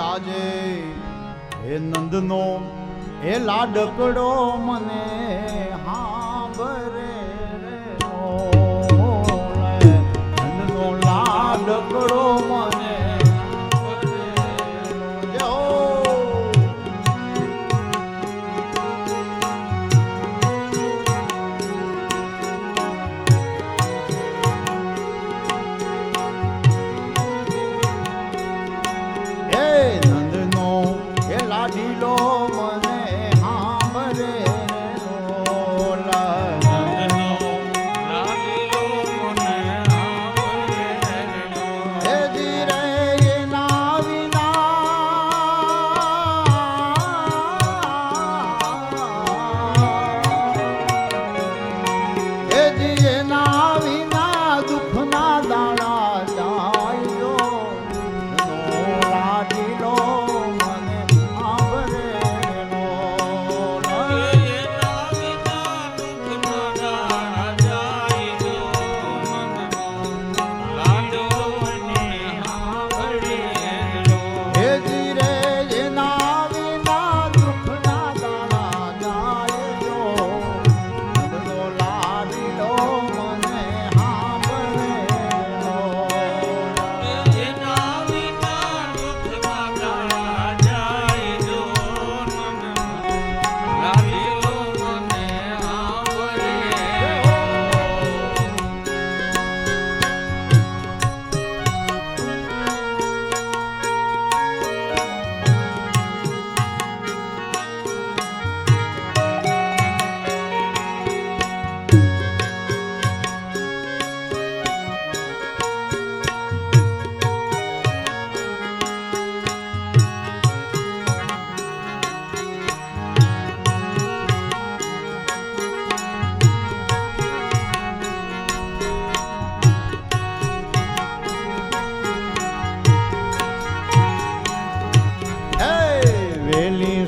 આજે હે નંદનો એ લાડકડો મને હાંભરે રે નંદનો લાડકડો મને લાડીલો મને હાંભરે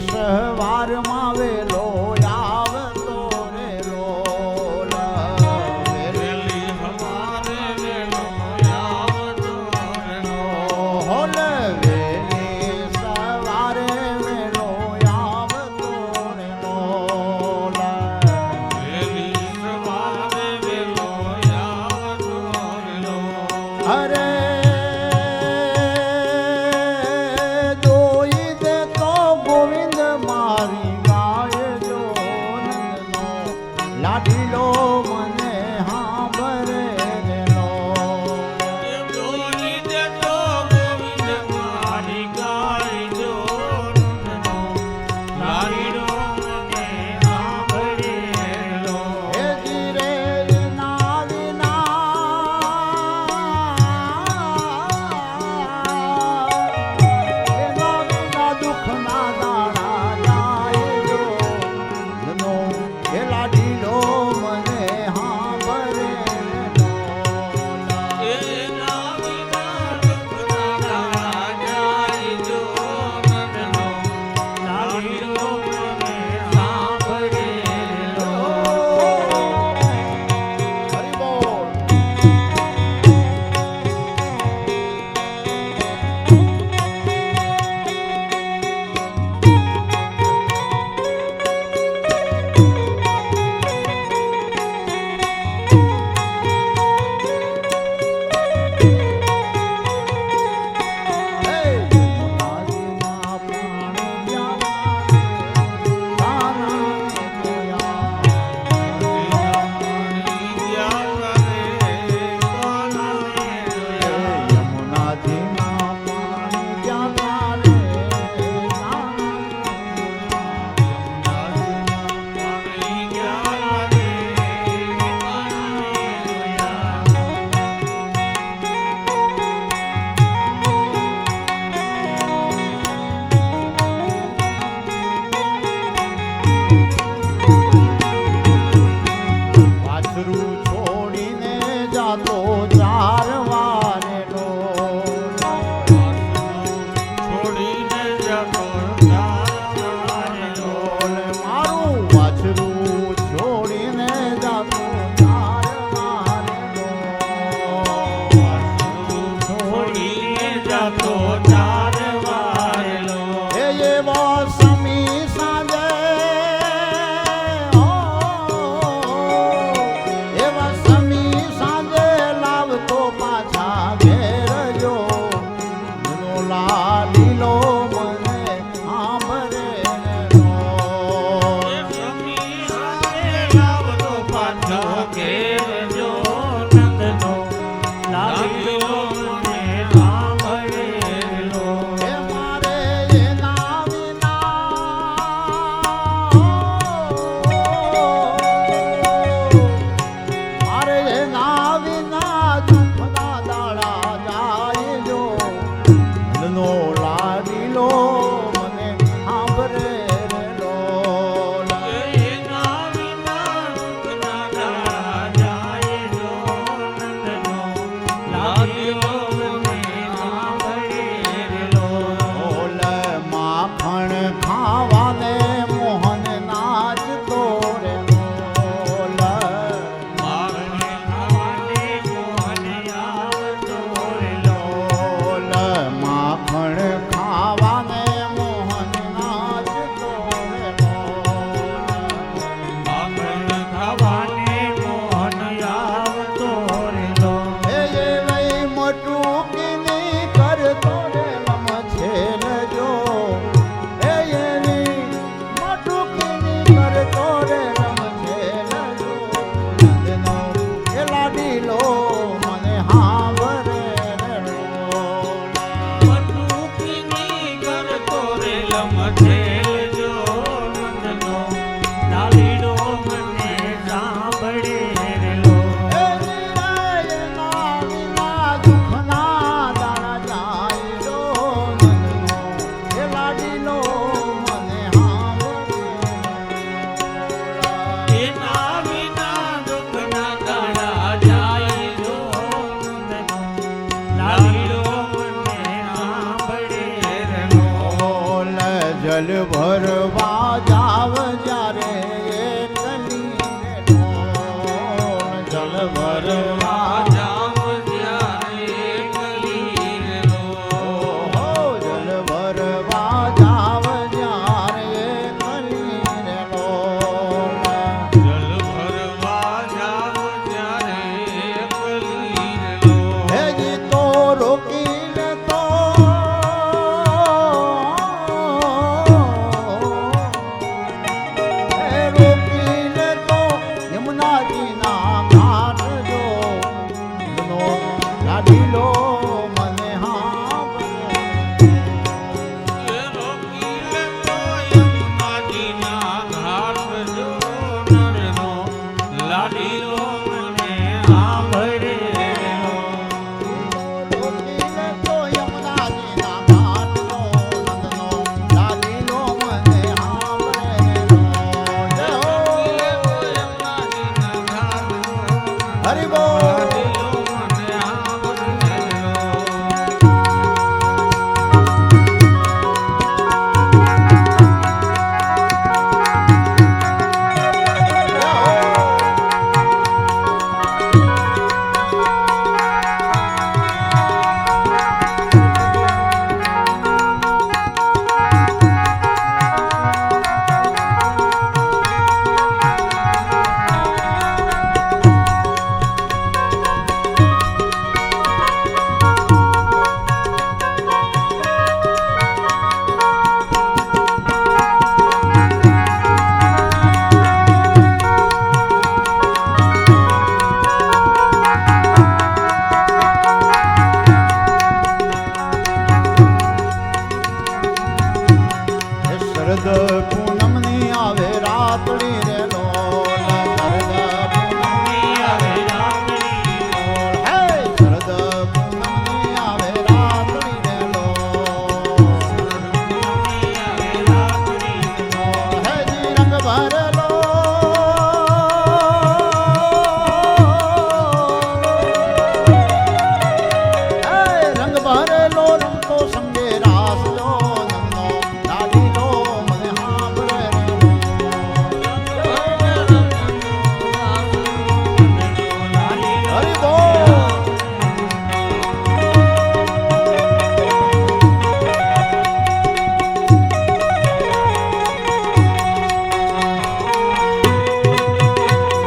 સવારમાં વેલો આવતો રે લોલ વેલી સવારે વેલો આવતો રે લોલ વેલી સવારે વેલો આવતો રે લોલ વેલી સવારે વેલો આવતો રે લોલ અરે લાડીલો મને હાંભરે રેલો દોરી દે તો ગોવિંદ મારી ગાયજો લાડીલો મને હાંભરે રેલો હે ધીરે નાવીના દુઃખના દાણા જાયજો નો હે લાડીલો વાછરું છો યમુનાજીના ઘાટ જો નો લાડીલો મને હાંભળે. રોકી લેતો યમુનાજીના ઘાટ જો નરનો લાડીલો મને સાંભળે. રોકીને તો યમુનાજીના ઘાટનો નંદનો લાડીલો મને હાંભળે. જય હો. હરિ બોલ. શરદ પૂનમની આવે રાતડી રે લોલ. શરદ પૂનમની આવે રાતડી લોલ. હે શરદ પૂનમની આવે રાતડી રે લોલ. હે જી રંગ ભરેલો હે રંગ ભરેલો રંગતો સંગે રાસ લો નંદનો લાડીલો મને હાંભળે રે. હરિ બોલ.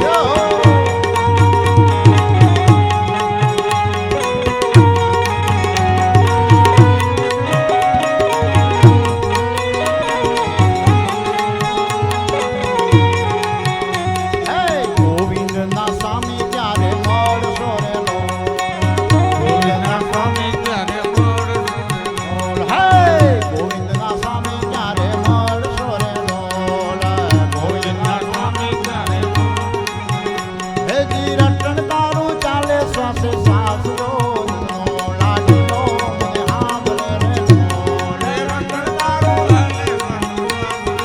જય હો. હે ગોવિંદના સ્વામી ત્યારે મળશો રે લોલ. હે ગોવિંદના સ્વામી ત્યારે મળશો રે લોલ. હે જી રટણ તારું ચાલે શ્વાસે શ્વાસ લો નંદનો લાડીલો મને હાંભળે રે લોલ.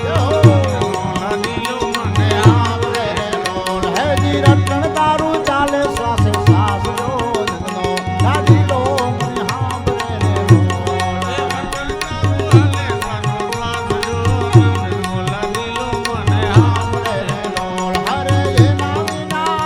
જય હો. હાંભળે રે લોલ. હે જી રટણ તારું ચાલે શ્વાસે શ્વાસ લો નંદનો લાડીલો મને હાંભળે રે લોલ. હાંભળે રે લોલ. હરે એના વિના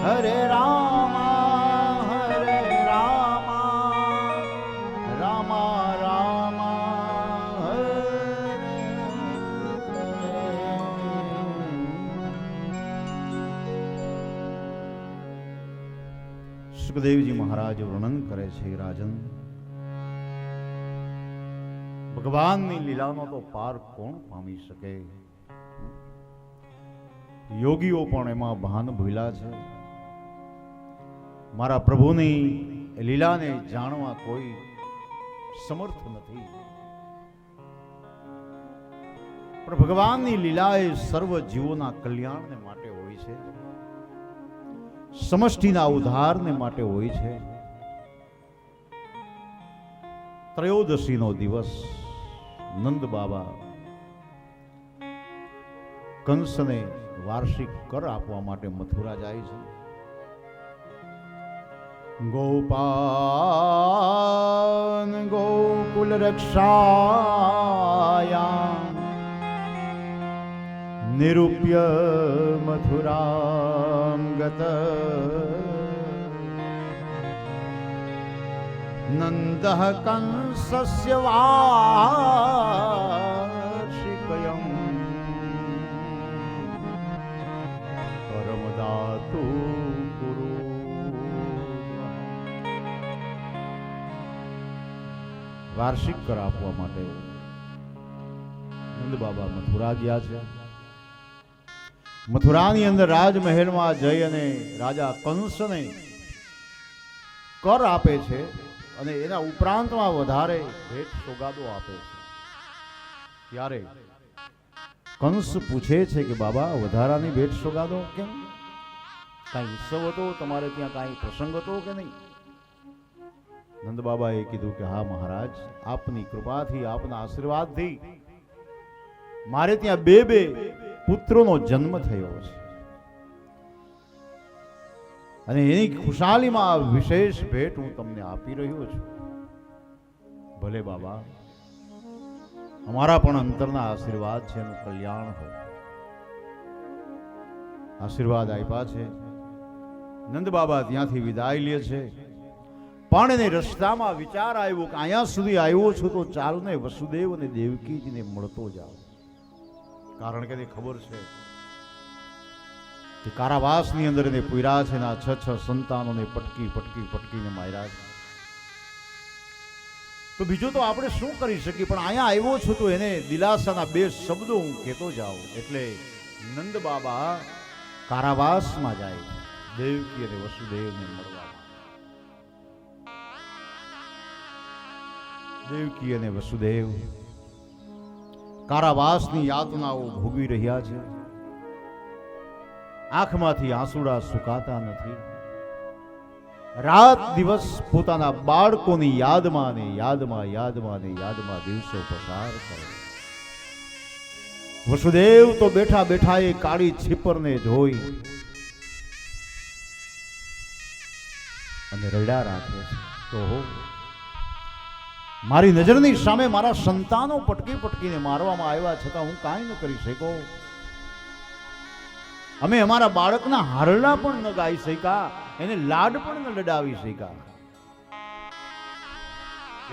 હરે રામા હરે રામા રામા રામા સુખદેવજી મહારાજ વર્ણન કરે છે, રાજન ભગવાનની લીલાનો તો પાર કોણ પામી શકે? યોગીઓ પણ એમાં ભાન ભૂલ્યા છે. મારા પ્રભુની લીલાને જાણવા કોઈ સમર્થ નથી. પણ ભગવાનની લીલા એ સર્વ જીવોના કલ્યાણને માટે હોય છે, સમષ્ટિના ઉદ્ધારને માટે હોય છે. ત્રયોદશીનો દિવસ નંદ બાબા કંસને વાર્ષિક કર આપવા માટે મથુરા જાય છે. ગોપાન ગોકુલ રક્ષાયામ નિરૂપ્ય મથુરામ ગત નંદઃ કંસસ્ય વાર્ષિકયં પરમદાતુ ગુરુ. વાર્ષિક કર આપવા માટે નંદ બાબા મથુરા ગયા છે. મથુરાની અંદર રાજમહેલમાં જઈ અને રાજા કંસને કર આપે છે અને એના ઉપરાંતમાં વધારે ભેટ સોગાદો આપે છે. ત્યારે કંસ પૂછે છે કે બાબા વધારાની ભેટ સોગાદો કેમ? કાંઈ ઉત્સવ હતો તમારે ત્યાં, કાંઈ પ્રસંગ હતો કે નહીં? નંદ બાબાએ કીધું કે હા મહારાજ, આપની કૃપાથી, આપના આશીર્વાદથી મારે ત્યાં બે પુત્રોનો જન્મ થયો છે અને એની ખુશાલીમાં વિશેષ ભેટ હું તમને આપી રહ્યો છું. ભલે બાબા, અમારા પણ અંતરના આશીર્વાદ છે, એનું કલ્યાણ હોય. આશીર્વાદ આપ્યા છે. નંદ બાબા ત્યાંથી વિદાય લે છે. પણ એને રસ્તામાં વિચાર આવ્યો કે અહીંયા સુધી આવ્યો છું તો ચાલને વસુદેવ અને દેવકીજીને મળતો જાવ. કારણ કે ખબર છે કે કારાવાસની અંદર એને પૂર્યા છે, એના 6 સંતાનોને પટકીને માર્યા છે. તો બીજું તો આપણે શું કરી શકીએ, પણ અહીંયા આવ્યો છું તો એને દિલાસાના 2 શબ્દો હું કહેતો જાઉં. એટલે નંદ બાબા કારાવાસમાં જાય છે દેવકી અને વસુદેવને મળવા. દેવકી અને વસુદેવ કારાવાસની યાતનાઓ ભોગવી રહ્યા છે. આંખમાંથી આંસુડા સુકાતા નથી. રાત દિવસ પોતાના બાળકોની યાદમાં દિવસો પસાર કરે. વસુદેવ તો બેઠા બેઠા એ કાળી છીપરને જોઈ અને રડ્યા રાખે છે. તો મારી નજરની સામે મારા સંતાનો પટકીને મારવામાં આવ્યા છતાં હું કાંઈ ન કરી શક્યો. અમે અમારા બાળકના હારલા પણ ન ગાઈ શક્યા, એને લાડ પણ ન લડાવી શક્યા.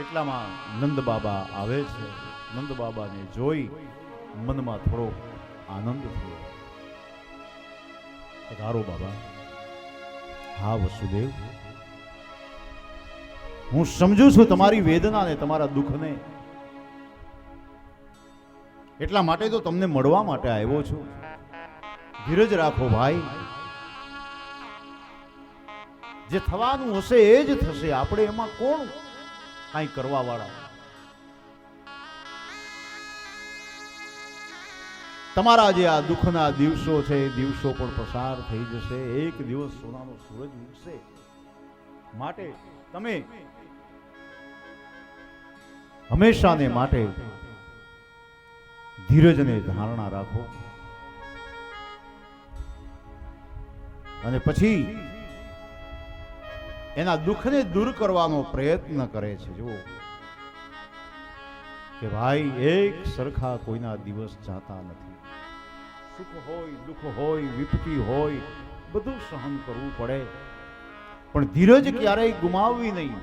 એટલામાં નંદ બાબા આવે છે. નંદ બાબાને જોઈ મનમાં થોડો આનંદ થયો. પધારો બાબા. હા વસુદેવ, હું સમજુ છું તમારી વેદનાને, તમારા દુઃખને. એટલા માટે તો તમને મળવા માટે આવ્યો છું. ધીરજ રાખો ભાઈ, જે થવાનું હશે એ જ થશે. આપણે એમાં કોણ કાંઈ કરવા વાળા? તમારા જે આ દુઃખના દિવસો છે એ દિવસો પણ પસાર થઈ જશે. એક દિવસ સોનાનો સૂરજ ઉગશે. માટે તમે હંમેશાને માટે ધીરજને ધારણા રાખો. અને પછી એના દુઃખને દૂર કરવાનો પ્રયત્ન કરે છે. જુઓ કે ભાઈ, એક સરખા કોઈના દિવસ જાતા નથી. સુખ હોય, દુઃખ હોય, વિપત્તિ હોય, બધું સહન કરવું પડે, પણ ધીરજ ક્યારેય ગુમાવવી નહીં.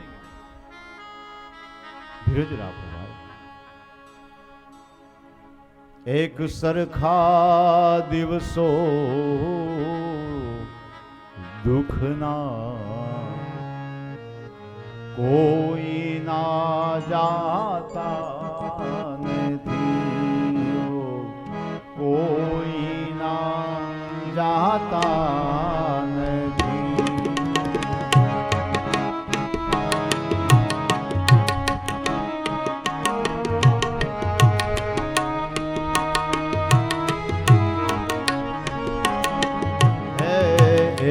ધીરજ રાખો ભાઈ. એક સરખા દિવસો દુઃખના, કોઈ ના જાતા નથી, કોઈ ના જાતા નથી.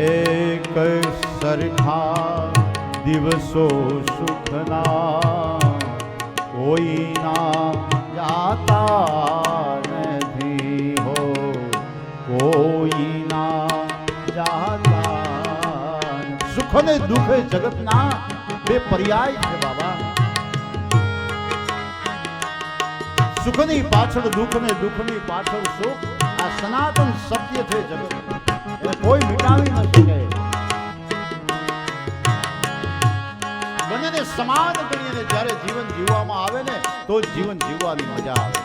એક સરખા દિવસો સુખના, કોઈના જાતા નથી હો, કોઈના જાતા. સુખ અને દુઃખ જગતના બે પર્યાય છે બાબા. સુખની પાછળ દુઃખ ને દુઃખની પાછળ સુખ. આ સનાતન સત્ય છે જગત, એને કોઈ મિટાવી ન શકે. બંનેને સમાન ગણીને જ્યારે જીવન જીવવામાં આવે ને તો જીવન જીવવાની મજા આવે.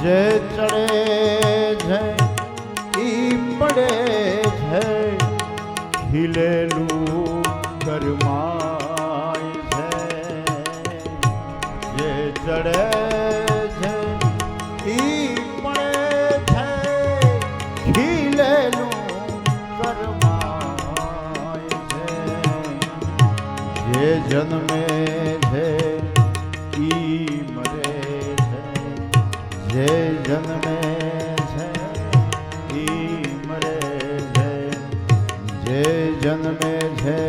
જે ચડે છે ઈ પડે છે, ખીલેલું કરમાય છે. જે ચડે છે ઈ પડે છે, ખીલેલું કરમાય છે. જે જન્મે છે ઈ મરે છે, જે જન્મે છે ઈ મરે છે. જે જન્મે છે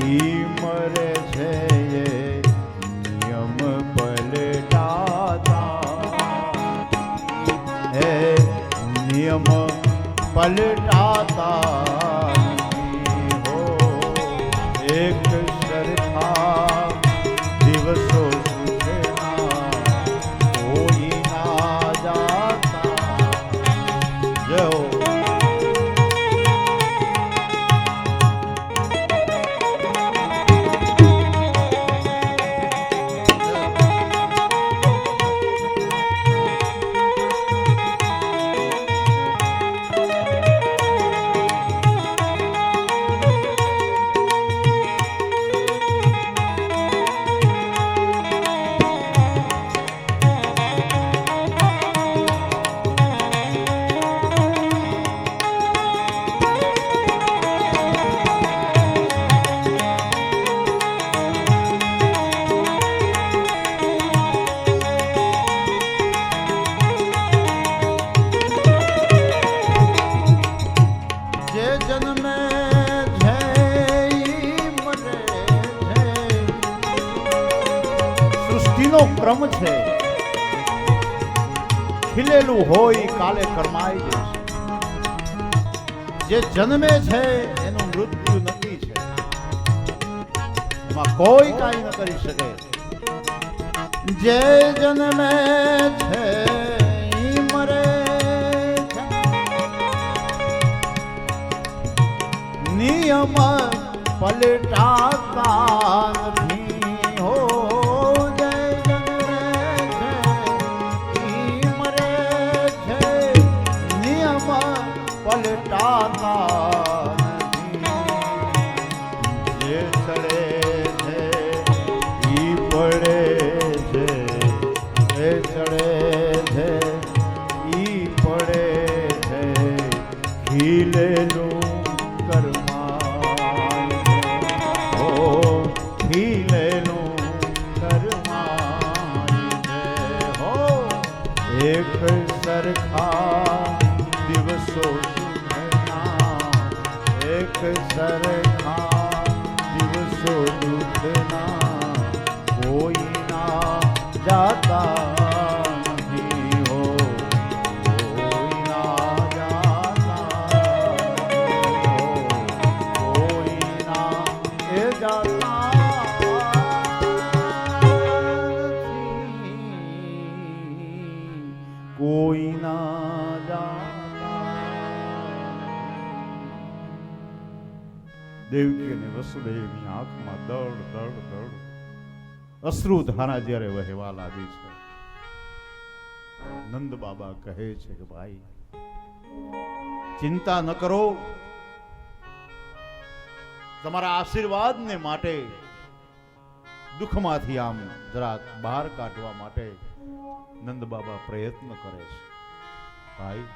ઈ મરે છે, એ નિયમ પલટાતા, હે નિયમ પલટાતા નથી હો. એક સરખા દિવસો સુખના, કોઈ ના જાતા. જય હો. સૃષ્ટિનો ક્રમ છે, ખીલેલું હોય કાલે કરમાઈ જશે. જે જન્મે છે એનું મૃત્યુ નક્કી છે, એમાં કોઈ કાંઈ ન કરી શકે. જે જન્મે છે ઈ મરે છે, નિયમ પલટાતા નથી હો. જે જન્મે છે ઈ મરે છે, નિયમ પલટાતા નથી. જે ચડે છે ઈ પડે છે, એ ચડે છે ઈ પડે છે. ખીલેલું કરમાય છે, ઓ ખીલેલું કરમાય છે હો. એક સરખા દિવસો સુખના, એક સરખા દિવસો દુઃખના, કોઈના જાતા નથી હો, કોઈના જાતા દેવકી અને વસુદેવની આંખમાં દળ દળ દળ અશ્રુ ધારા જ્યારે વહેવા લાગી છે, નંદ બાબા કહે છે કે ભાઈ ચિંતા ન કરો, તમારા આશીર્વાદને માટે દુઃખમાંથી આમ જરાક બહાર કાઢવા માટે નંદ બાબા પ્રયત્ન કરે છે. ભાઈ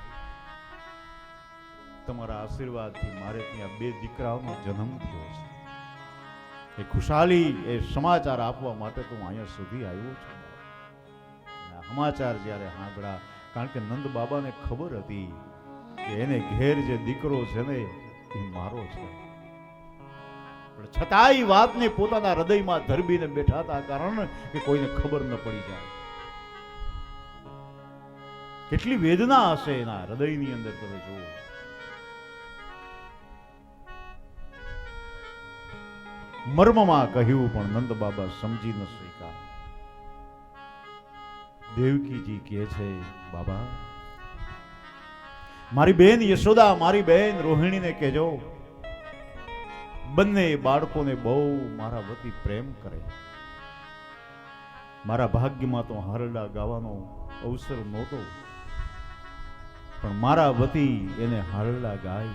તમારા આશીર્વાદથી મારે ત્યાં 2 દીકરાઓનો જન્મ થયો છે. એ ખુશાલી એ સમાચાર આપવા માટે તો હું અહીંયા સુધી આવ્યો છું. આ સમાચાર જ્યારે સાંભળ્યા, કારણ કે નંદ બાબાને ખબર હતી કે એને ઘેર જે દીકરો છે ને એ મારો છે, પણ છતાંય એ વાતને પોતાના હૃદયમાં ધરબીને બેઠા હતા, કારણ કે કોઈને ખબર ન પડી જાય. કેટલી વેદના હશે એના હૃદયની અંદર, તમે જુઓ. મર્મમાં કહ્યું પણ નંદ બાબા સમજી ન શક્યા. દેવકીજી કહે છે, બાબા મારી બેન યશોદા, મારી બેન રોહિણીને કહેજો બંને બાળકોને બહુ મારા વતી પ્રેમ કરે. મારા ભાગ્યમાં તો હારડા ગાવાનો અવસર નહોતો, પણ મારા વતી એને હારડા ગાય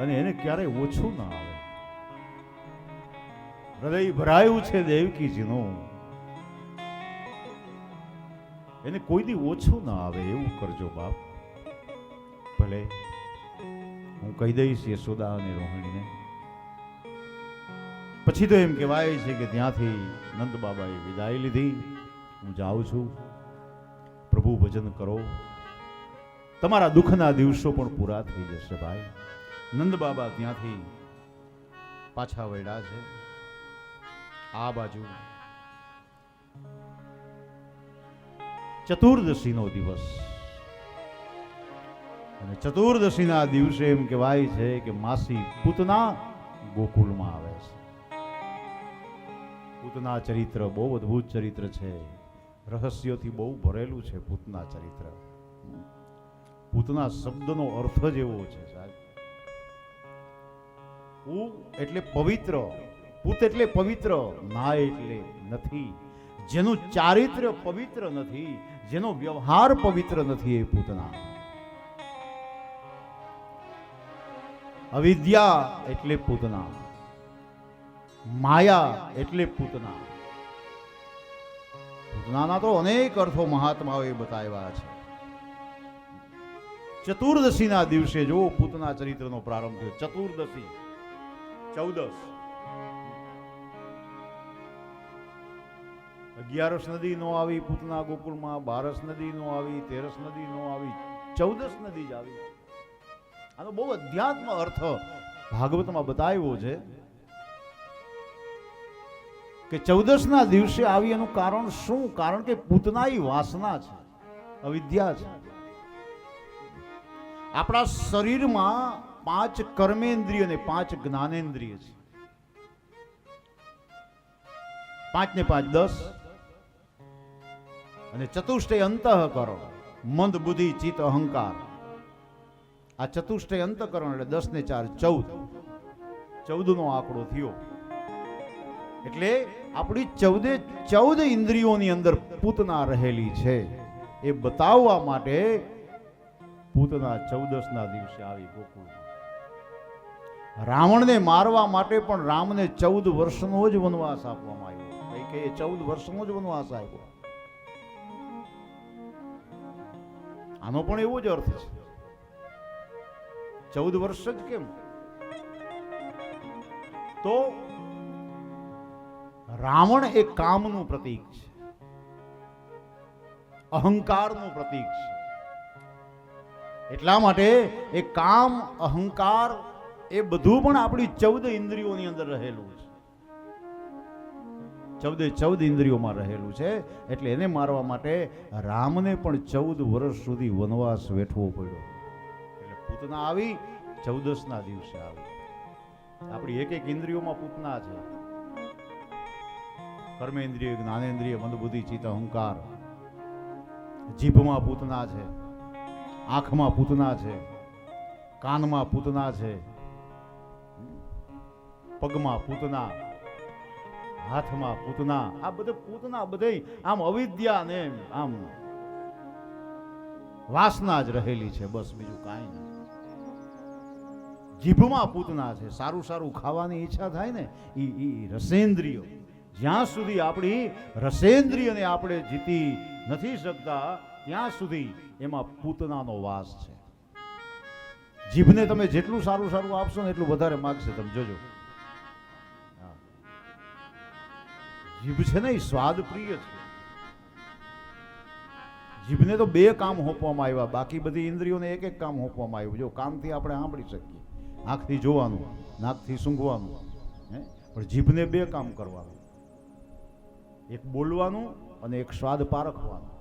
અને એને ક્યારેય ઓછું ના આવે. હૃદય ભરાયું છે દેવકીજીનું, એને કોઈ દી ઓછું ના આવે એવું કરજો બાપ. ભલે હું કહી દઈશ યશોદા અને રોહિણીને. પછી તો એમ કહેવાય છે કે ત્યાંથી નંદ બાબાએ વિદાય લીધી. હું જાઉં છું, પ્રભુ ભજન કરો, તમારા દુઃખના દિવસો પણ પૂરા થઈ જશે. ભાઈ નંદ બાબા ત્યાંથી પાછા વળ્યા છે. આ બાજુ ચતુર્દશીનો દિવસ, અને ચતુર્દશીના દિવસે એમ કહેવાય છે કે માસી પૂતના ગોકુળમાં આવે છે. પૂતના ચરિત્ર બહુ અદ્ભુત ચરિત્ર છે, રહસ્યોથી બહુ ભરેલું છે પૂતના ચરિત્ર. પૂતના શબ્દનો અર્થ જ એવો છે સાહેબ. પૂ એટલે પવિત્ર, પૂત એટલે પવિત્ર, ના એટલે નથી. જેનું ચારિત્ર્ય પવિત્ર નથી, જેનો વ્યવહાર પવિત્ર નથી, એ પૂતના. અવિદ્યા એટલે પૂતના, માયા એટલે પૂતના. પૂતનાના તો અનેક અર્થો મહાત્માઓએ બતાવ્યા છે. ચતુર્દશીના દિવસે જો પૂતના ચરિત્રનો પ્રારંભ થયો. ચતુર્દશી 14, 11 નદી નો આવી પૂતના ગોકુળમાં, 12 નદી નો આવી, 13 નદી નો આવી, 14 નદી જ આવી. આનો બહુ અધ્યાત્મ અર્થ ભાગવતમાં બતાવ્યો છે કે 14ના દિવસે આવી. એનું કારણ શું? કારણ કે પૂતના એ વાસના છે, અવિદ્યા છે. આપણા શરીરમાં 5 કર્મેન્દ્રિય અને 5 જ્ઞાનેન્દ્રિય છે. 5 ને 5 10, અને ચતુષ્ટય અંતઃકરણ, મંદ, બુદ્ધિ, ચિત્ત, અહંકાર. આ ચતુષ્ટય અંતઃકરણ એટલે 10 ને 4 14. 14 નો આંકડો થયો. એટલે આપણી 14 ઇન્દ્રિયોની અંદર પૂતના રહેલી છે એ બતાવવા માટે પૂતના 14ના દિવસે આવી ગોકુળમાં. રાવણને મારવા માટે પણ રામને 14 વર્ષનો જ વનવાસ આપવામાં આવ્યો. કઈ કે 14 વર્ષનો જ વનવાસ આવ્યો. આનો પણ એવો જ અર્થ છે. 14 વર્ષ જ કેમ? તો રાવણ એ કામનું પ્રતીક છે, અહંકારનું પ્રતીક છે. એટલા માટે એ કામ, અહંકાર એ બધું પણ આપણી 14 ઇન્દ્રિયોની અંદર રહેલું છે. 14 ઇન્દ્રિયોમાં રહેલું છે. એટલે એને મારવા માટે રામને પણ 14 વર્ષ સુધી વનવાસ વેઠવો પડ્યો. એટલે પૂતના આવી 14ના દિવસે આવી. આપણી એક ઇન્દ્રિયોમાં પૂતના છે. કર્મેન્દ્રિય, જ્ઞાનેન્દ્રિય, મંદબુદ્ધિ, ચિત્ત, અહંકાર. જીભમાં પૂતના છે, આંખમાં પૂતના છે, કાનમાં પૂતના છે, પગમાં પૂતના, હાથમાં પૂતના, આ બધે પૂતના બધે આમ અવિદ્યા ને આમ વાસના જ રહેલી છે, બસ બીજું કાંઈ નથી. જીભમાં પૂતના છે. સારું સારું ખાવાની ઈચ્છા થાય ને ઈ રસેન્દ્રિયો, જ્યાં સુધી આપણી રસેન્દ્રિયને આપણે જીતી નથી શકતા ત્યાં સુધી એમાં પૂતનાનો વાસ છે. જીભને તમે જેટલું સારું સારું આપશો ને એટલું વધારે માગશે. તમે જોજો, જીભ છે ને એ સ્વાદ પ્રિય છે. જીભને તો 2 કામ હોપવામાં આવ્યા, બાકી બધી ઇન્દ્રિયોને એક એક કામ હોપવામાં આવ્યું. જો કાનથી આપણે સાંભળી શકીએ, આંખથી જોવાનું, નાકથી સૂંઘવાનું, પણ જીભને 2 કામ કરવાનું, એક બોલવાનું અને એક સ્વાદ પારખવાનું.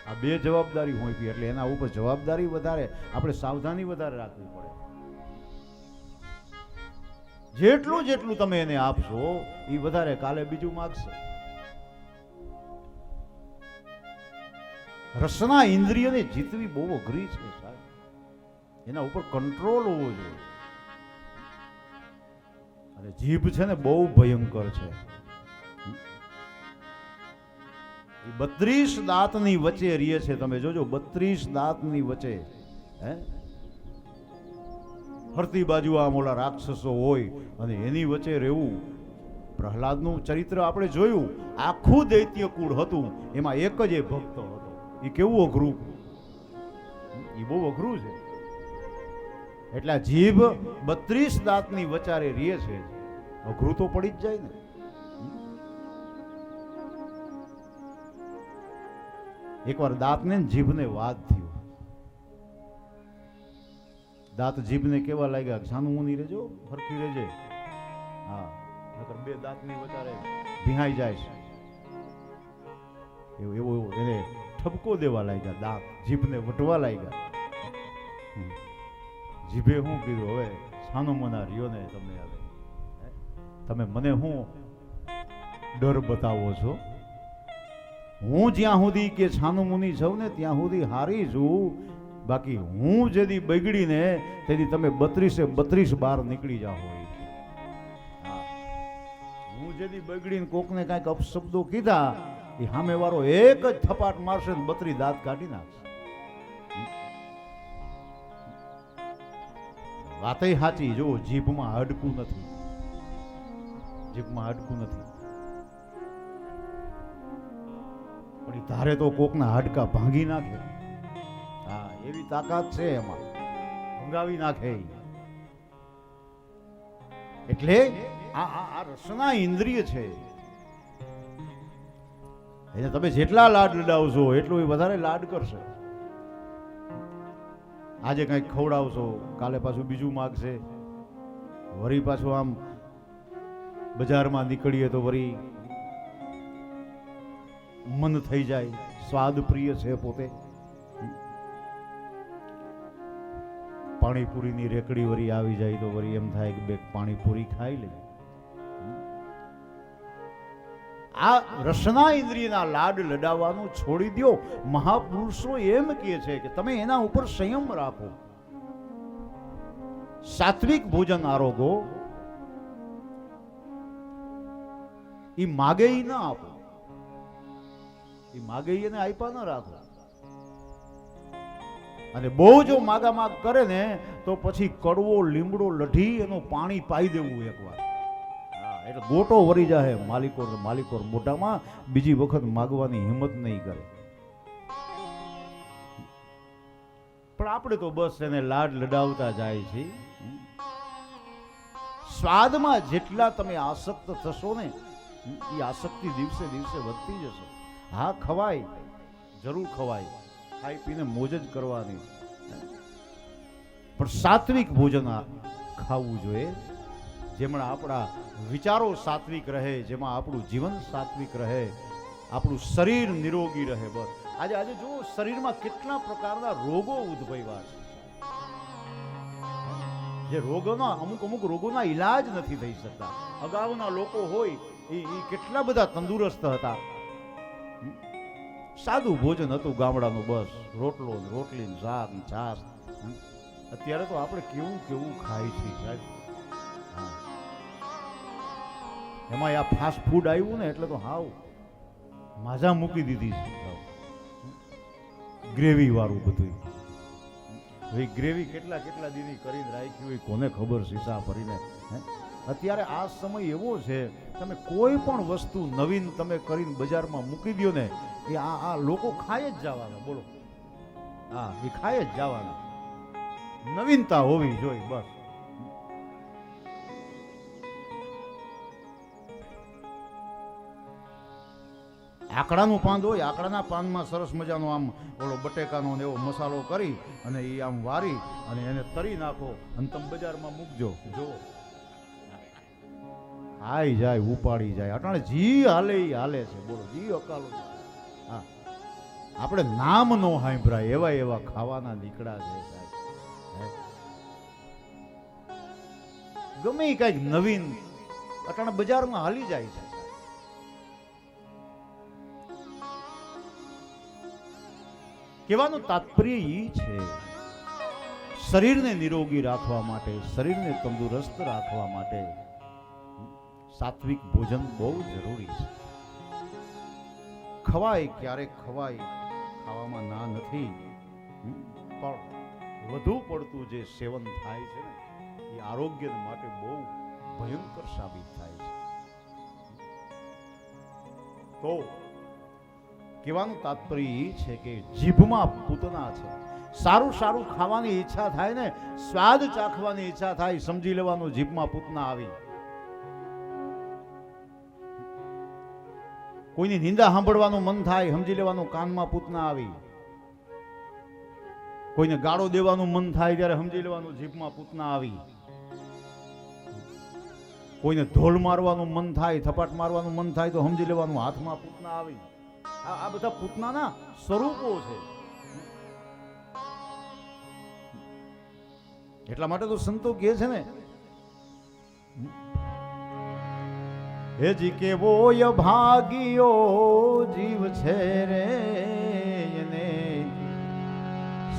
આ 2 જવાબદારી હોય, એટલે એના ઉપર જવાબદારી વધારે, આપણે સાવધાની વધારે રાખવી પડે. જેટલું જેટલું તમે એને આપશો એ વધારે કાલે બીજું માગશે. રસના ઇન્દ્રિયને જીતવી બહુ અઘરી છે સાહેબ. એના ઉપર કંટ્રોલ હોવો જોઈએ. અને જીભ છે ને બહુ ભયંકર છે. 32 દાંતની વચ્ચે રીએ છે. તમે જોજો, 32 દાંતની વચ્ચે ફરતી બાજુ આમ ઓલા રાક્ષસો હોય અને એની વચ્ચે રહેવું. પ્રહલાદનું ચરિત્ર આપણે જોયું, આખું દૈત્ય કુળ હતું, એમાં એક જ એ ભક્ત હતો. એ કેવું અઘરું, એ બહુ અઘરું છે. એટલે જીભ 32 દાંતની વચારે રીએ છે, અઘરું તો પડી જ જાય ને. એકવાર દાંતને જીભને વાદ થયો. દાંત જીભને કેવા લાગ્યા, છાનું મુની રહેજો, ફરકી રહેજે. હા, નકર 2 દાંતની વચારે ભીહાઈ જાય છે. એવો એને ઠપકો દેવા લાગ્યા. દાંત જીભને વટવા લાગ્યા. જીભે શું કીધું, હવે છાનું મના રહ્યો ને તમને, હવે તમે મને શું ડર બતાવો છો? હું જ્યાં સુધી કે છાનું મુની છું ને ત્યાં સુધી હારી છું, બાકી હું જેદી બગડીને તેથી તમે 32 બાર નીકળી જાઓ. હું જેદી બગડીને કોકને કાંઈક અપશબ્દો કીધા, એ સામે વાળો એક જ થપાટ મારશે ને 32 દાંત કાઢી નાખશે. વાતય સાચી. જો જીભમાં હાડકું નથી, જીભમાં હાડકું નથી, પણ એ ધારે તો કોકના હાડકા ભાંગી નાખે. હા, એવી તાકાત છે એમાં, ભંગાવી નાખે. એટલે આ રસના ઇન્દ્રિય છે. એને તમે જેટલા લાડ લડાવશો એટલું એ વધારે લાડ કરશે. આજે કંઈક ખવડાવશો, કાલે પાછું બીજું માગશે. વળી પાછું આમ બજારમાં નીકળીએ તો વળી મન થઈ જાય. સ્વાદ પ્રિય છે પોતે. પાણીપુરીની રેકડી વળી આવી જાય તો વળી એમ થાય કે 2 પાણીપુરી ખાઈ લે. આ રસના ઇન્દ્રિયના લાડ લડાવવાનું છોડી દો. મહાપુરુષો એમ કહે છે કે તમે એના ઉપર સંયમ રાખો. સાત્વિક ભોજન આરોગો. એ માગે ઈ ના આપો, એ માગે એને આપ્યા ના રાખો. અને બહુ જો માગા માગ કરે ને તો પછી કડવો લીમડો લઢી એનું પાણી પાઈ દેવું એકવાર. એટલે ગોટો વરી જાય માલિકો મોઢામાં. બીજી વખત માગવાની હિંમત નહીં કરે. પણ આપણે તો બસ એને લાડ લડાવતા જાય છે. સ્વાદમાં જેટલા તમે આસક્ત થશો ને એ આસક્તિ દિવસે દિવસે વધતી જશે. હા, ખવાય, જરૂર ખવાય, ખાઈ પીને મોજ જ કરવાની, પણ સાત્વિક ભોજન ખાવું જોઈએ. જેમાં આપણા વિચારો સાત્વિક રહે, જેમાં આપણું જીવન સાત્વિક રહે, આપણું શરીર નિરોગી રહે. બસ આજે જો શરીરમાં કેટલા પ્રકારના રોગો ઉદ્ભવ્યા છે. જે રોગોના અમુક રોગોના ઈલાજ નથી થઈ શકતા. અગાઉના લોકો હોય એ કેટલા બધા તંદુરસ્ત હતા. સાદું ભોજન હતું ગામડાનું, બસ રોટલો રોટલી શાક છાસ. અત્યારે તો આપણે કેવું ખાઈ છીએ સાહેબ. એમાં આ ફાસ્ટ ફૂડ આવ્યું ને એટલે તો હાવ માજા મૂકી દીધી છે. ગ્રેવી વાળું બધું. હવે ગ્રેવી કેટલા કેટલા દીની કરીને રાખી હોય કોને ખબર, સીસા ભરીને. અત્યારે આ સમય એવો છે, તમે કોઈ પણ વસ્તુ નવીન તમે કરીને બજારમાં મૂકી દો ને એ આ લોકો ખાય જ જવાના. બોલો, હા, એ ખાય જ જવાના. નવીનતા હોવી જોઈએ બસ. આકડાનું પાન હોય, આકડાના પાનમાં સરસ મજાનો આમ ઓલો બટેકાનો ને એવો મસાલો કરી અને એ આમ વારી અને એને તરી નાખો અને તમે બજારમાં મૂકજો, જો ખાઈ જાય, ઉપાડી જાય. અટાણે જી હાલે એ હાલે છે. બોલો, જી અકાલો. હા, આપણે નામ નો સાંભળાય એવા એવા ખાવાના નીકળ્યા છે સાહેબ. ગમે એ કઈક નવીન અટાણે બજારમાં હાલી જાય છે. કહેવાનું તાત્પર્ય એ છે, શરીરને નિરોગી રાખવા માટે, શરીરને તંદુરસ્ત રાખવા માટે સાત્વિક ભોજન બહુ જરૂરી છે. ખવાય ક્યારેક ખવાય, ખાવામાં ના નથી, પણ વધુ પડતું જે સેવન થાય છે ને એ આરોગ્ય માટે બહુ ભયંકર સાબિત થાય છે. તો કહેવાનું તાત્પર્ય એ છે કે જીભમાં પૂતના છે. સારું સારું ખાવાની ઈચ્છા થાય ને, સ્વાદ ચાખવાની ઈચ્છા થાય, સમજી લેવાનું જીભમાં પૂતના આવી. કોઈની નિંદા સાંભળવાનું મન થાય, સમજી લેવાનું કાનમાં પૂતના આવી. કોઈને ગાળો દેવાનું મન થાય ત્યારે સમજી લેવાનું જીભમાં પૂતના આવી. કોઈને ઢોલ મારવાનું મન થાય, થપાટ મારવાનું મન થાય તો સમજી લેવાનું હાથમાં પૂતના આવી. આ બધા પૂતનાના સ્વરૂપો છે. એટલા માટે તો સંતો કહે છે ને, હેજી કેવો ભાગ્યો જીવ છે રે, એને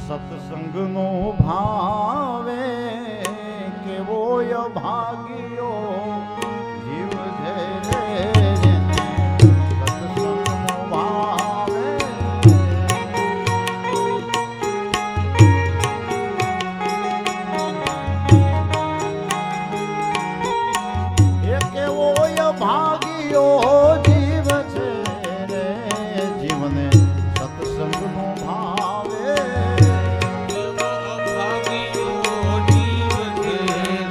સત્સંગનો ભાવે. કેવો ભાગ્યો જીવ છે રે, ભાગ્યો જીવ છે રે, જીવને સત્સંગનો ભાવે. કેવો ભાગ્યો જીવ છે રે,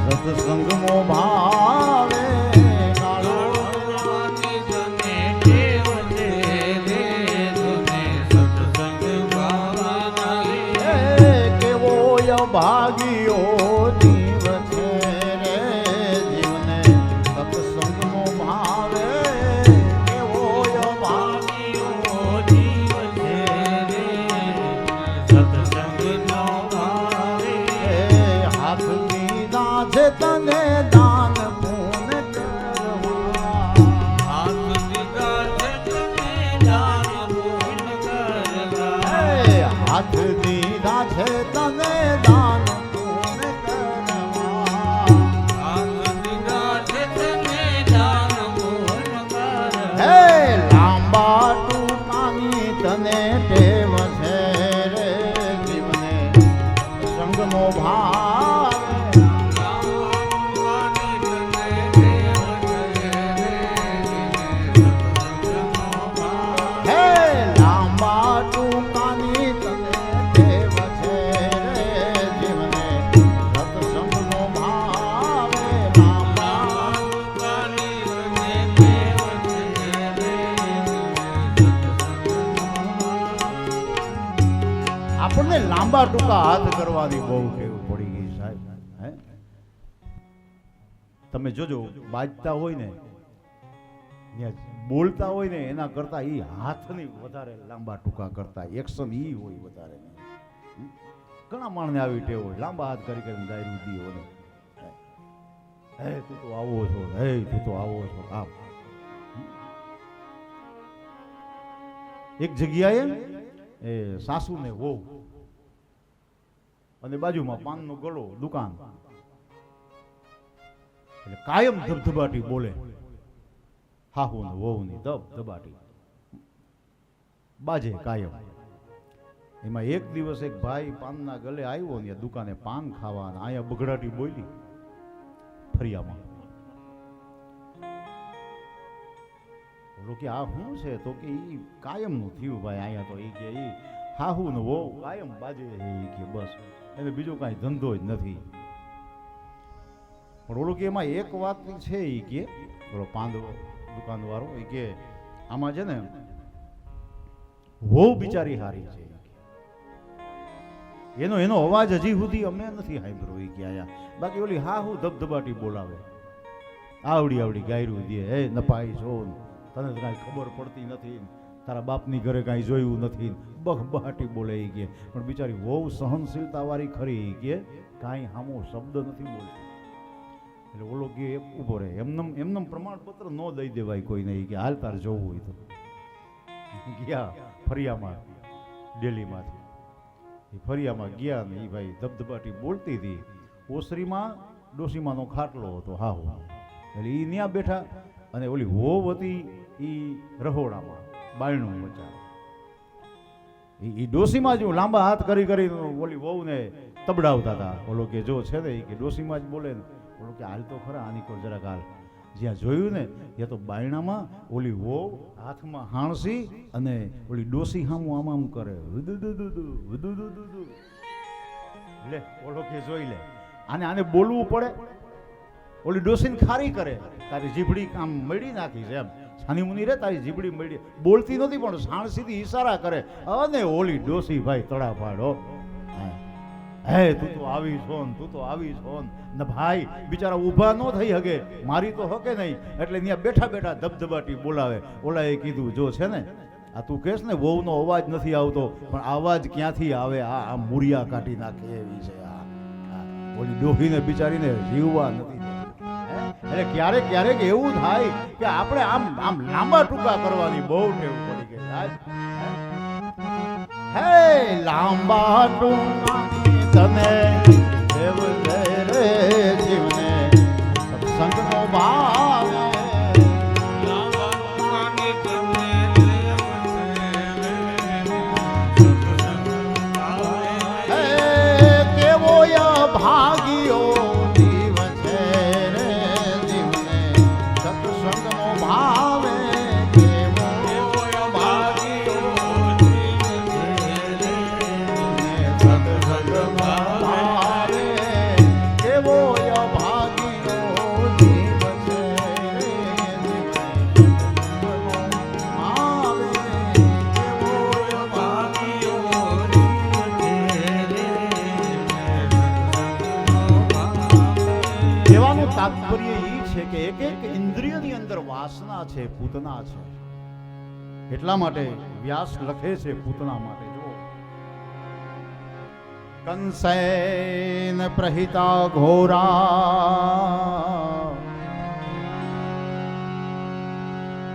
સત્સંગનો ભાવે. હાથ દીધા છે તને દાન પૂન કરવા, હાથ દીધા છે તને દાન પૂન કરવા. હાથ દીધા છે તને દાન પૂન કરવા. હાથ દીધા છે તને દાન પૂન કરવા. હે લાંબા ટૂંકાની તને ટેવ છે રે, જીવને સંગનો ભાવ. હે લાંબા ટૂંકાની તને ટેવ છે રે, જીવને સત્સંગનો ભાવ. આપણને લાંબા ટૂંકા હાથ કરવાની બહુ ટેવ પડી ગઈ સાહેબ. હે તમે જોજો બાજતા હોય ને બોલતા હોય ને એના કરતા એ હાથની વધારે લાંબા ટૂંકા કરતા એક્શન ઈ હોય વધારે. ઘણા માણસને આવી ટેવ હોય લાંબા હાથ કરી કરીને ગાયરું દી હોય હે તું તો આવો છો, હે તું તો આવો છો. આમ એક જગ્યાએ એ સાસુ ને વહુ અને બાજુમાં પાનનો ગળો દુકાન, એટલે કાયમ ધબધબાટી બોલે. હાહુ ને વહુ ની ધબધબાટી બાજે કાયમ. એમાં એક દિવસ એક ભાઈ પાનના ગલે આવ્યો ને દુકાને પાન ખાવા, અહીંયા બગડાટી બોલી ફરિયામાં. બોલો કે આ શું છે? તો કે ઈ કાયમ નું થયું ભાઈ અહીંયા તો. ઈ કે ઈ હાહુ ને વહુ કાયમ બાજે છે. ઈ કે બસ એને બીજો કાંઈ ધંધો જ નથી. પણ ઓલો કે એમાં એક વાત છે. ઈ કે ઓલો પાંદડો દુકાન વાળો ઈ કે આમાં છે ને વહુ બિચારી હારી છે. એનો અવાજ હજી સુધી અમે નથી સાંભળ્યો. ઈ કે આયા બાકી ઓલી હાહુ ધબધબાટી બોલાવે, આવડી આવડી ગાયરું દે, હે નપાઈ છો, તને તો કાંઈ ખબર પડતી નથી, તારા બાપની ઘરે કાંઈ જોયું નથી, બહબાટી બોલે. ઈ કે પણ બિચારી વહુ સહનશીલતા વાળી ખરી. ઈ કે કાંઈ સામો શબ્દ નથી બોલતી. એટલે ઓલો કે ઉભો રહે, એમનેમ પ્રમાણપત્ર ન દઈ દેવાય કોઈને. ઈ કે હાલ તાર જોવું હોય તો. ગયા ફરિયામાં દિલ્હીમાંથી, એ ફરિયામાં ગયા ને એ ભાઈ ધબધબાટી બોલતી હતી. ઓસરીમાં ડોસીમાનો ખાટલો હતો હાહુ, એટલે એ ત્યાં બેઠા અને ઓલી હોવ હતી એ રહોડામાં બાયણું મચા. એ ડોસીમાં જ લાંબા હાથ કરી કરી ઓલી વહુને તબડાવતા હતા. ઓલો કે જો છે ને કે ડોસીમાં જ બોલે ને. ઓલો કે હાલ તો ખરા આની કોઈ જરાક હાલ. જ્યાં જોયું ને ત્યાં તો બાયણામાં ઓલી વહુ હાથમાં હાણસી અને ઓલી ડોસી હામું આમ આમ કરે. લે ઓલો કે જોઈ લે, આને બોલવું પડે. ઓલી ડોસીને ખારી કરે, તારી જીભડી આમ મળી નાખી છે એમ, છાની મુની રે તારી જીભડી મળી. બોલતી નથી પણ સાણસીથી ઈશારા કરે. અને ઓલી ડોસી ભાઈ તડા પાડો, હે તું તો આવી છો ને, તું તો આવી છો ને ભાઈ. બિચારા ઊભા ન થઈ હગે, મારી તો હકે નહીં, એટલે ત્યાં બેઠા બેઠા ધબધબાટી બોલાવે. ઓલાએ કીધું જો છે ને આ તું કહેશ ને વહુનો અવાજ નથી આવતો, પણ અવાજ ક્યાંથી આવે? આ મૂરિયા કાઢી નાખે એવી છે આ. ઓલી ડોહીને બિચારીને જીવવા નથી. એટલે ક્યારેક ક્યારેક એવું થાય કે આપણે આમ લાંબા ટૂંકા કરવાની બહુ ટેવ પડી ગઈ. હે લાંબા ટૂંકા તને દેવ દે રે જીવને સત્સંગનો ભાવ. હે કેવો ભાગ્યો જીવ છે રે જીવને સત્સંગનો ભાવે. કેવો ભાગ્યો તાત્પર્ય એ છે કે એક એક ઇન્દ્રિયની અંદર વાસના છે, પૂતના છે. એટલા માટે વ્યાસ લખે છે પૂતના માટે. જો કંસેન પ્રહિતા ઘોરા,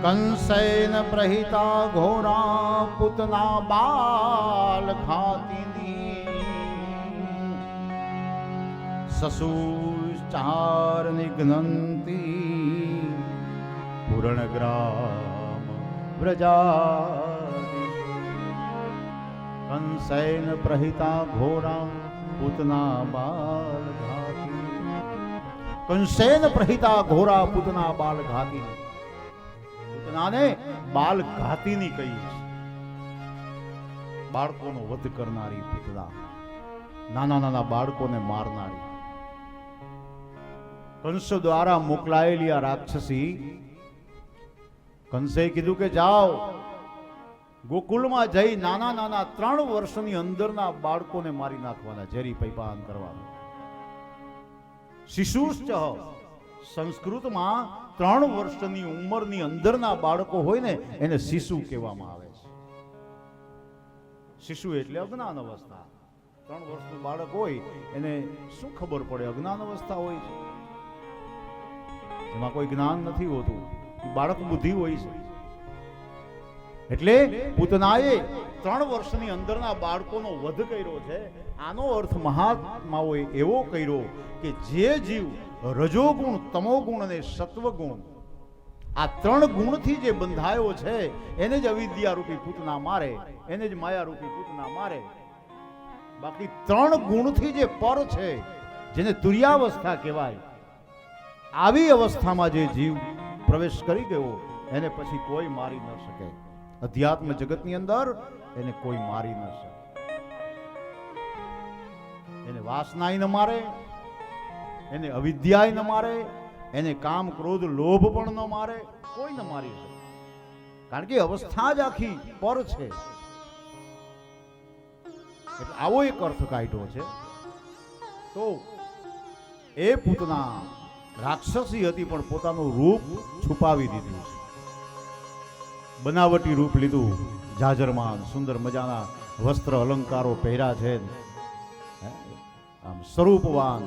કંસેન પ્રહિતા ઘોરા પૂતના બાલ ખાતી સસુચાર નિઘ્નંતી પૂર્ણગ્રામ વ્રજાદિ. કંસેન પ્રહિતા ઘોરા પૂતના બાલ ઘાતી. કંસેન પ્રહિતા ઘોરા પૂતના બાલ ઘાતી. પૂતનાને બાલ ઘાતીની કહી છે. બાળકોનો વધ કરનારી પૂતના, નાના નાના બાળકોને મારનારી. કંસ દ્વારા મોકલાયેલી આ રાક્ષસી, કંસે કીધું કે જાઓ ગોકુળમાં જઈ નાના નાના 3 વર્ષની અંદરના બાળકોને મારી નાખવાના, ઝેરી પૈપાન કરવાના. શિશુશ્ચ સંસ્કૃતમાં 3 વર્ષની ઉંમરની અંદરના બાળકો હોય ને એને શિશુ કહેવામાં આવે છે. શિશુ એટલે અજ્ઞાન અવસ્થા. 3 વર્ષનું બાળક હોય એને શું ખબર પડે? અજ્ઞાન અવસ્થા હોય છે, એમાં કોઈ જ્ઞાન નથી હોતું, બાળક બુદ્ધિ હોય છે. એટલે પૂતનાએ 3 વર્ષની અંદરના બાળકોનો વધ કર્યો છે. આનો અર્થ મહાત્માઓએ એવો કર્યો કે જે જીવ રજોગુણ, તમોગુણ અને સત્વગુણ આ 3 ગુણથી જે બંધાયો છે એને જ અવિદ્યા રૂપી પૂતના મારે, એને જ માયા રૂપી પૂતના મારે. બાકી 3 ગુણથી જે પર છે, જેને તુર્યાવસ્થા કહેવાય, આવી અવસ્થામાં જે જીવ પ્રવેશ કરી ગયો એને પછી કોઈ મારી ન શકે. અધ્યાત્મ જગતની અંદર એને કોઈ મારી ન શકે. એને વાસનાય ન મારે, એને અવિદ્યાય ન મારે, એને કામ, ક્રોધ, લોભ પણ ન મારે, કોઈ ન મારી શકે. કારણ કે અવસ્થા જ આખી પર છે. એટલે આવો એક અર્થ કાઢ્યો છે. તો એ પૂતના રાક્ષસી હતી પણ પોતાનું રૂપ છુપાવી દીધું છે. બનાવટી રૂપ લીધું, જાજરમાન સુંદર મજાના વસ્ત્ર અલંકારો પહેર્યા છે, આમ સ્વરૂપવાન,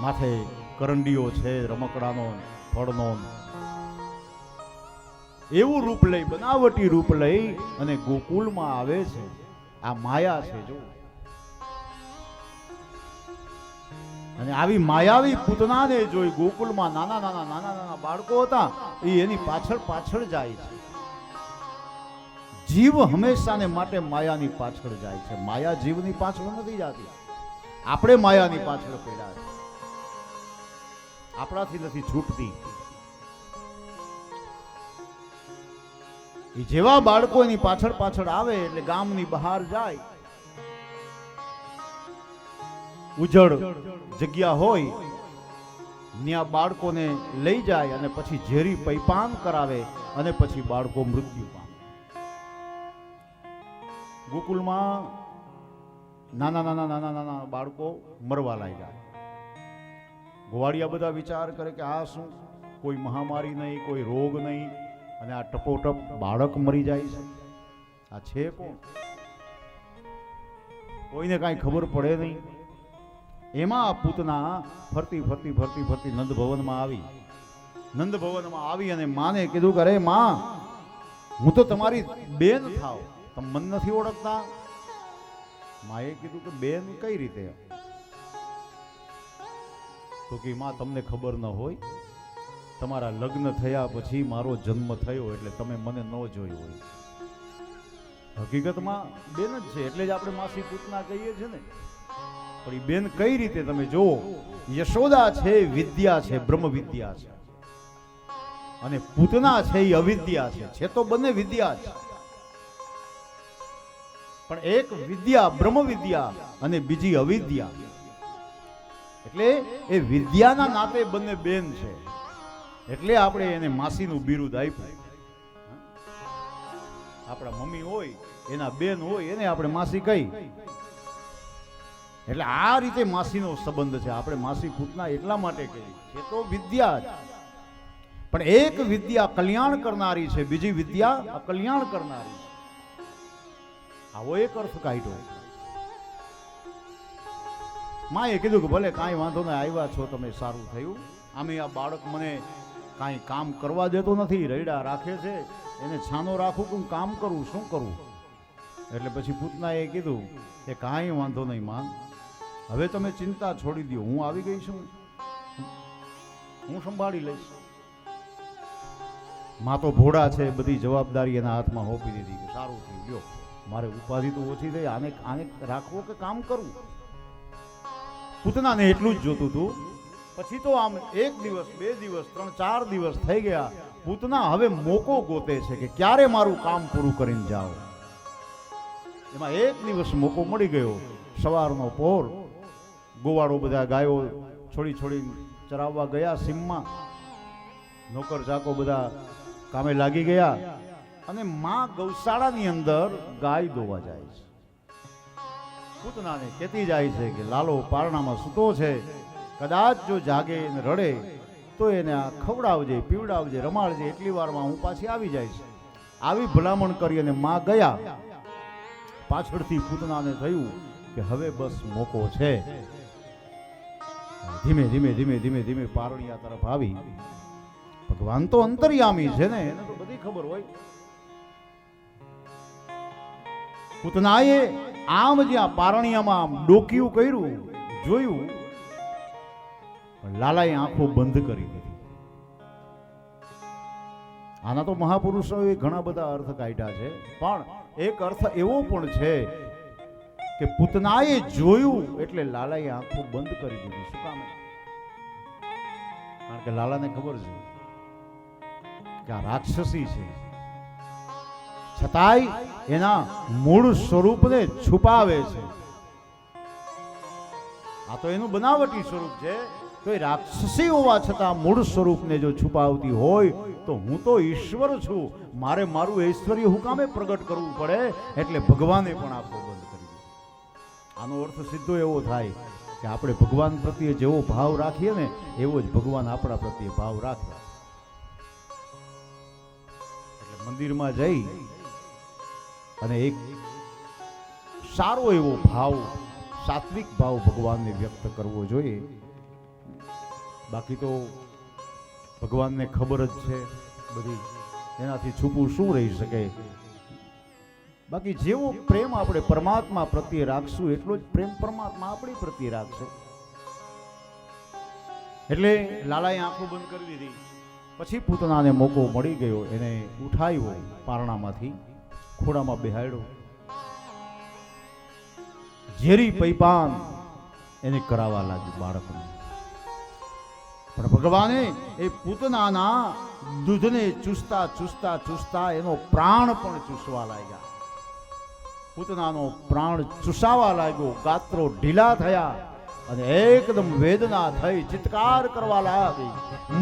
માથે કરંડીઓ છે, રમકડાનો, ફળનો, એવું રૂપ લઈ, બનાવટી રૂપ લઈ અને ગોકુળમાં આવે છે. આ માયા છે જો. અને આવી માયાવી પૂતનાને જોઈ ગોકુળમાં નાના નાના બાળકો હતા, એ એની પાછળ પાછળ જાય છે. જીવ હંમેશાને માટે માયાની પાછળ જાય છે. માયા જીવની પાછળ નથી જતી. આપણે માયાની પાછળ પડ્યા છે, આપણાથી નથી છૂટતી. એ જેવા બાળકો એની પાછળ પાછળ આવે એટલે ગામની બહાર જાય, ઉજળ જગ્યા હોય ત્યાં બાળકોને લઈ જાય અને પછી ઝેરી પૈપાન કરાવે અને પછી બાળકો મૃત્યુ પામે. ગોકુળમાં નાના બાળકો મરવા લાગ્યા. ગોવાળિયા બધા વિચાર કરે કે આ શું, કોઈ મહામારી નહીં, કોઈ રોગ નહીં, અને આ ટપોટપ બાળક મરી જાય છે. આ છે કોણ? કોઈને કાંઈ ખબર પડે નહીં. એમાં આ પૂતના ફરતી ફરતી ફરતી ફરતી નંદ ભવનમાં આવી. નંદ ભવનમાં આવી અને માને કીધું કે અરે માં, હું તો તમારી બેન થાવ, તમે મન નથી ઓળખતા? માએ કીધું કે બેન કઈ રીતે? તો કે માં તમને ખબર ન હોય, તમારા લગ્ન થયા પછી મારો જન્મ થયો એટલે તમે મને ન જોયો હોય. હકીકતમાં બેન જ છે, એટલે જ આપણે માસી પૂતના કહીએ છીએ ને. પણ એ બેન કઈ રીતે તમે જુઓ, યશોદા છે વિદ્યા છે, બ્રહ્મ વિદ્યા છે, અને પૂતના છે એ અવિદ્યા છે તો બંને વિદ્યા છે. પણ એક વિદ્યા બ્રહ્મ વિદ્યા અને બીજી અવિદ્યા, એટલે એ વિદ્યાના નાતે બંને બેન છે. એટલે આપણે એને માસીનું બિરુદ આપ્યું. આપણા મમ્મી હોય, એના બેન હોય, એને આપણે માસી કહી. એટલે આ રીતે માસીનો સંબંધ છે. આપણે માસી પૂતના એટલા માટે કહી છે તો વિદ્યા જ. પણ એક વિદ્યા કલ્યાણ કરનારી છે, બીજી વિદ્યા અકલ્યાણ કરનારી છે. આવો એક અર્થ કાઢ્યો. માએ કીધું કે ભલે કાંઈ વાંધો નહીં, આવ્યા છો તમે, સારું થયું. આમે આ બાળક મને કાંઈ કામ કરવા દેતો નથી, રૈડા રાખે છે, એને છાનો રાખું કે હું કામ કરું, શું કરું? એટલે પછી પૂતનાએ કીધું કે કાંઈ વાંધો નહીં માં, હવે તમે ચિંતા છોડી દો, હું આવી ગઈ છું, હું સંભાળી લઈશ. માં તો ભોળા છે, બધી જવાબદારી એના હાથમાં હોપી દીધી કે સારું થઈ ગયો, મારે ઉપાધિ તો ઓછી થઈ, આને રાખવો કે કામ કરવું? પૂતનાને એટલું જ જોતું હતું. પછી તો આમ 1 દિવસ 2 દિવસ 3 4 દિવસ થઈ ગયા. પૂતના હવે મોકો ગોતે છે કે ક્યારે મારું કામ પૂરું કરીને જાઓ. એમાં એક દિવસ મોકો મળી ગયો. સવારનો પોર, ગોવાળો બધા ગાયો છોડી ચરાવવા ગયા સીમમાં. નોકર ચાકો બધા કામે લાગી ગયા અને માં ગૌશાળાની અંદર ગાય દોવા જાય છે. પૂતનાને કહેતી જાય છે કે લાલો પારણામાં સૂતો છે, કદાચ જો જાગે ને રડે તો એને આ ખવડાવજે, પીવડાવજે, રમાડજે, એટલી વારમાં હું પાછી આવી જઈશ. આવી ભલામણ કરી અને માં ગયા. પાછળથી પૂતનાને થયું કે હવે બસ મોકો છે. ધીમે ધીમે ધીમે ધીમે ધીમે પારણિયા તરફ આવી. ભગવાન તો અંતર્યામી છે ને, એને તો બધી ખબર હોય. પૂતનાએ આમ જ્યાં પારણિયામાં ડોકિયું કર્યું, જોયું, લાલાએ આંખો બંધ કરી દીધી. આના તો મહાપુરુષોએ ઘણા બધા અર્થ કાઢ્યા છે, પણ એક અર્થ એવો પણ છે કે પૂતનાએ જોયું એટલે લાલાએ આંખો બંધ કરી દીધી. શું કામ? કારણ કે લાલાને ખબર છે કે આ રાક્ષસી છે, છતાંય એના મૂળ સ્વરૂપને છુપાવે છે. આ તો એનું બનાવટી સ્વરૂપ છે. તો એ રાક્ષસી હોવા છતાં મૂળ સ્વરૂપને જો છુપાવતી હોય તો હું તો ઈશ્વર છું, મારે મારું ઐશ્વર્ય હું કામે પ્રગટ કરવું પડે? એટલે ભગવાને પણ આંખો બંધ કરી દીધી. આનો અર્થ સીધો એવો થાય કે આપણે ભગવાન પ્રત્યે જેવો ભાવ રાખીએ ને એવો જ ભગવાન આપણા પ્રત્યે ભાવ રાખે. એટલે મંદિરમાં જઈ અને એક સારો એવો ભાવ, સાત્વિક ભાવ ભગવાનને વ્યક્ત કરવો જોઈએ. બાકી તો ભગવાનને ખબર જ છે બધી, એનાથી છૂપું શું રહી શકે? બાકી જેવો પ્રેમ આપણે પરમાત્મા પ્રત્યે રાખશું એટલો જ પ્રેમ પરમાત્મા આપણી પ્રત્યે રાખશે. એટલે લાલાએ આંખો બંધ કરી દીધી. પછી પૂતનાને મોકો મળી ગયો. એને ઉઠાવ્યો પારણામાંથી, ખોડામાં બેહાડ્યો. ઝેરી પૈપાન એને કરાવવા લાગ્યું બાળકને. પણ ભગવાને એ પૂતનાના દૂધને ચૂસતા ચૂસતા ચૂસતા એનો પ્રાણ પણ ચૂસવા લાગ્યા. પૂતનાનો પ્રાણ ચૂસાવા લાગ્યો. ગાત્રો ઢીલા થયા અને એકદમ વેદના થઈ, ચિત્કાર કરવા લાગી,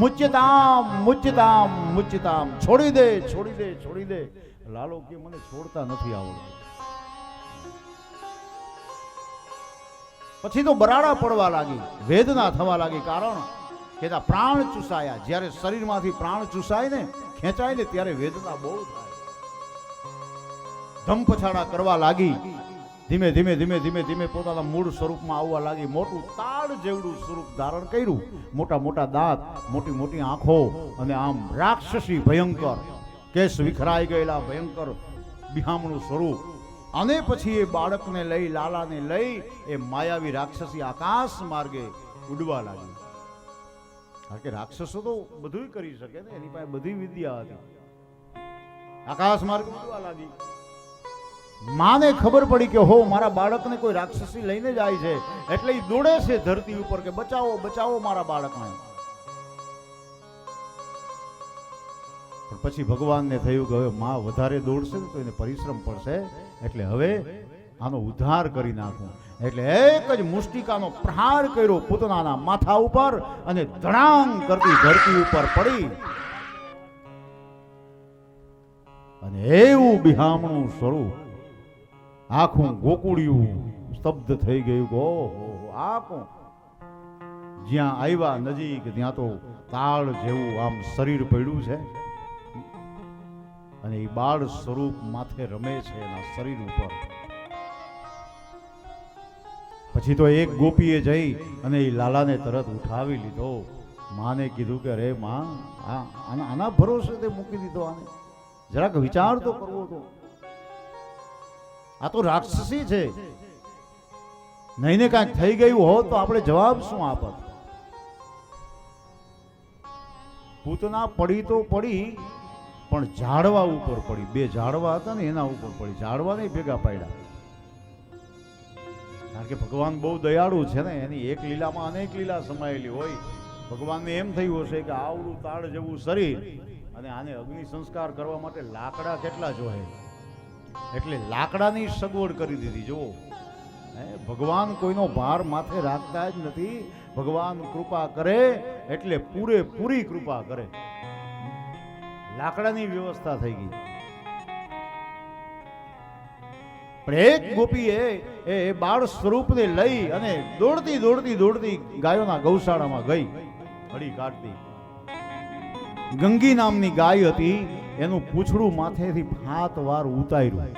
મુચ્યતામ મુચ્યતામ મુચ્યતામ, છોડી દે છોડી દે છોડી દે. લાલો કે મને છોડતા નથી આવડતું. પછી તો બરાડા પડવા લાગી, વેદના થવા લાગી. કારણ કે પ્રાણ ચૂસાયા. જ્યારે શરીરમાંથી પ્રાણ ચૂસાય ને, ખેંચાય ને, ત્યારે વેદના બહુ થાય. ધમપછાડા કરવા લાગી. ધીમે ધીમે ધીમે ધીમે ધીમે પોતાના મૂળ સ્વરૂપમાં આવવા લાગી. મોટું તાડ જેવડું સ્વરૂપ ધારણ કર્યું. મોટા મોટા દાંત, મોટી મોટી આંખો અને આમ રાક્ષસી ભયંકર, કેસ વિખરાઈ ગયેલા ભયંકર બિહામણું સ્વરૂપ. અને પછી એ બાળકને લઈ, લાલાને લઈ, એ માયાવી રાક્ષસી આકાશ માર્ગે ઉડવા લાગી. કારણ કે રાક્ષસો તો બધું કરી શકે ને, એની પાસે બધી વિદ્યા હતી. આકાશ માર્ગે ઉડવા લાગી. માને ખબર પડી કે હો, મારા બાળકને કોઈ રાક્ષસી લઈને જાય છે, એટલે એ દોડે છે ધરતી ઉપર કે બચાવો બચાવો મારા બાળકને. પણ પછી ભગવાનને થયું કે હવે માં વધારે દોડશે ને તો એને પરિશ્રમ પડશે, એટલે હવે આનો ઉદ્ધાર કરી નાખું. એટલે એક જ મુષ્ટિકાનો પ્રહાર કર્યો પૂતનાના માથા ઉપર અને ધડાંગ કરતી ધરતી ઉપર પડી. અને એવું બિહામણું સ્વરૂપ, આખું ગોકુળિયું સ્તબ્ધ થઈ ગયું. ઓહો, આખું જ્યાં આવ્યા નજીક ત્યાં તો તાળ જેવું આમ શરીર પડ્યું છે અને એ બાળ સ્વરૂપ માથે રમે છે એના શરીર ઉપર. પછી તો એક ગોપીએ જઈ અને એ લાલાને તરત ઉઠાવી લીધો. માને કીધું કે અરે માં, આના ભરોસે તે મૂકી દીધો. આને જરાક વિચાર તો કરવો હતો. આ તો રાક્ષસી છે, નહીં ને કાંઈક થઈ ગયું હોત તો આપણે જવાબ શું આપત? પૂતના પડી તો પડી, પણ ઝાડવા ઉપર પડી. બે ઝાડવા હતા ને એના ઉપર પડી. ઝાડવા નહીં ભેગા પાડ્યા. કારણ કે ભગવાન બહુ દયાળુ છે ને, એની એક લીલામાં અનેક લીલા સમાયેલી હોય. ભગવાનને એમ થયું હશે કે આવડું તાળ જેવું શરીર અને આને અગ્નિ સંસ્કાર કરવા માટે લાકડા કેટલા જોઈએ, એટલે લાકડાની સગવડ કરી દીધી. જુઓ, ભગવાન કોઈનો ભાર માથે રાખતા જ નથી. ભગવાન કૃપા કરે એટલે પૂરેપૂરી કૃપા કરે. લાકડાની વ્યવસ્થા થઈ ગઈ. પણ એક ગોપીએ એ બાળ સ્વરૂપને લઈ અને દોડતી દોડતી દોડતી ગાયોના ગૌશાળામાં ગઈ, હળી કાઢતી. ગંગી નામની ગાય હતી, એનું પૂંછડું માથેથી 7 વાર ઉતાર્યું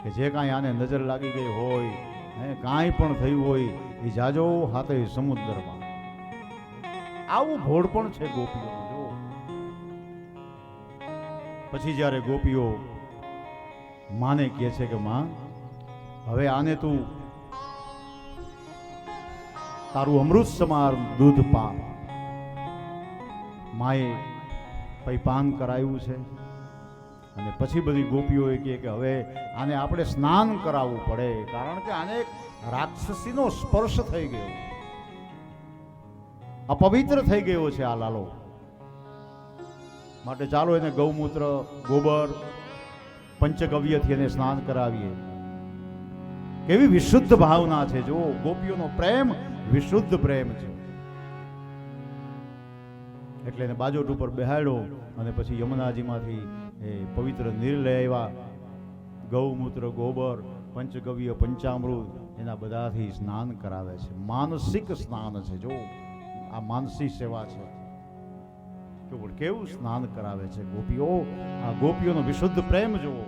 કે જે કાંઈ આને નજર લાગી ગઈ હોય, કાંઈ પણ થયું હોય એ જાજો હાથે સમુદ્રમાં. આવું ભોળપણ છે ગોપીઓનું. જો પછી જ્યારે ગોપીઓ માને કહે છે કે માં, હવે આને તું તારું અમૃત સમાર દૂધ પા. માએ પછી પાન કરાયું છે અને પછી બધી ગોપીઓએ કહે કે હવે આને આપણે સ્નાન કરાવવું પડે, કારણ કે આને રાક્ષસીનો સ્પર્શ થઈ ગયો, અપવિત્ર થઈ ગયો છે આ લાલો. માટે ચાલો એને ગૌમૂત્ર, ગોબર, પંચગવ્યથી એને સ્નાન કરાવીએ. કેવી વિશુદ્ધ ભાવના છે. જો ગોપીઓનો પ્રેમ વિશુદ્ધ પ્રેમ છે. એટલે એને બાજોટ ઉપર બેહાડ્યો અને પછી યમુનાજીમાંથી એ પવિત્ર નીર લઈ આવ્યા. ગૌમૂત્ર, ગોબર, પંચગવ્ય, પંચામૃત એના બધાથી સ્નાન કરાવે છે. માનસિક સ્નાન છે. જો આ માનસી સેવા છે. કેવું સ્નાન કરાવે છે ગોપીઓ. આ ગોપીઓનો વિશુદ્ધ પ્રેમ જુઓ.